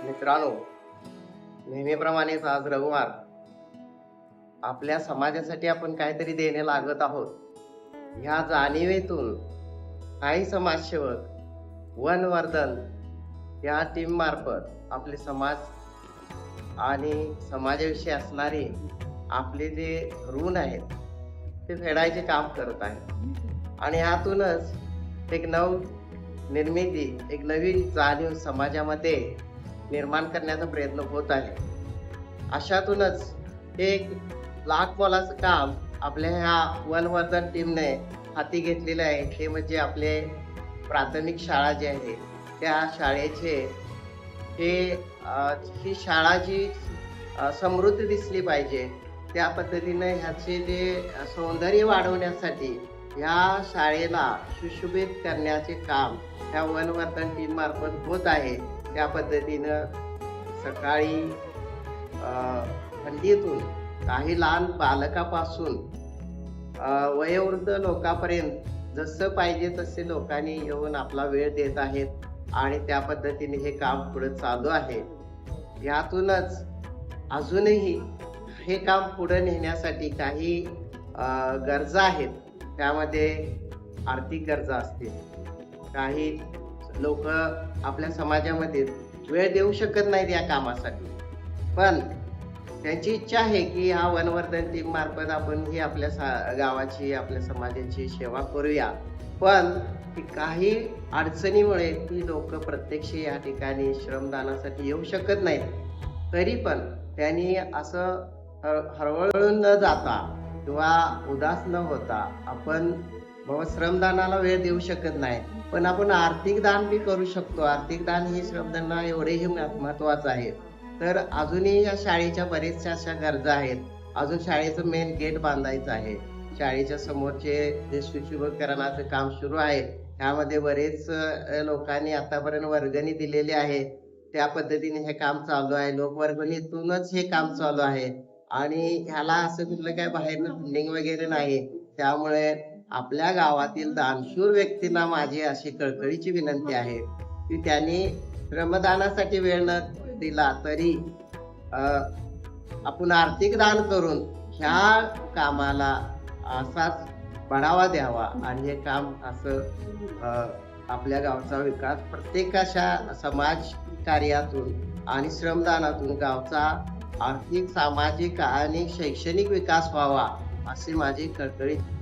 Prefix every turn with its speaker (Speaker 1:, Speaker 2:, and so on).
Speaker 1: मित्रांनो, नेहमीप्रमाणेच आज रविवार. आपल्या समाजासाठी आपण काहीतरी देणे लागत आहोत. ह्या जाणीवेतून काही समाजसेवक वनवर्धन या टीम मार्फत आपले समाज आणि समाजाविषयी असणारे आपले जे ऋण आहेत ते फेडायचे काम करत आहेत. आणि यातूनच एक निर्मिती, एक नवीन जाणीव समाजामध्ये निर्माण करण्याचा प्रयत्न होत आहे. अशातूनच एक लाख मोलाचं काम आपल्या ह्या वनवर्धन टीमने हाती घेतलेलं आहे. हे म्हणजे आपले प्राथमिक शाळा जी आहे त्या शाळेचे ही शाळा जी समृद्ध दिसली पाहिजे त्या पद्धतीने ह्याचे जे सौंदर्य वाढवण्यासाठी ह्या शाळेला सुशोभित करण्याचे काम ह्या वनवर्धन टीम मार्फत होत आहे. त्या पद्धतीनं सकाळी थंडीतून काही लहान बालकापासून वयोवृद्ध लोकांपर्यंत जसं पाहिजे तसे लोकांनी येऊन आपला वेळ देत आहेत आणि त्या पद्धतीने हे काम पुढे चालू आहे. यातूनच अजूनही हे काम पुढे नेण्यासाठी काही गरजा आहेत. त्यामध्ये आर्थिक गरजा असतील. काही लोक आपल्या समाजामध्ये वेळ देऊ शकत नाहीत या कामासाठी, पण त्यांची इच्छा आहे की हा वनवर्धन टीम मार्फत आपण ही आपल्या गावाची, आपल्या समाजाची सेवा करूया. पण काही अडचणीमुळे ती लोक प्रत्यक्ष या ठिकाणी श्रमदानासाठी येऊ शकत नाहीत. तरी पण त्यांनी असं हळहळून न जाता किंवा उदास न होता आपण बाबा श्रमदानाला वेळ देऊ शकत नाही, पण आपण आर्थिक दान बी करू शकतो. आर्थिक दान ही श्रमदानाला एवढेही महत्वाचं आहे. तर अजूनही या शाळेच्या बरेचशा अशा गरजा आहेत. अजून शाळेचं मेन गेट बांधायचं आहे. शाळेच्या समोरचे जे सुशोभीकरणाचं काम सुरू आहे त्यामध्ये बरेच लोकांनी आतापर्यंत वर्गणी दिलेली आहे. त्या पद्धतीने हे काम चालू आहे. लोकवर्गणीतूनच हे काम चालू आहे आणि ह्याला असं कुठलं काय बाहेरनं फंडिंग वगैरे नाही. त्यामुळे आपल्या गावातील दानशूर व्यक्तींना माझी अशी कळकळीची विनंती आहे की त्यांनी श्रमदानासाठी वेळ न दिला तरी आपण आर्थिक दान करून ह्या कामाला असाच बढावा द्यावा आणि हे काम असं आपल्या गावचा विकास प्रत्येकाच्या समाज कार्यातून आणि श्रमदानातून गावचा आर्थिक, सामाजिक आणि शैक्षणिक विकास व्हावा अशी माझी कळकळीची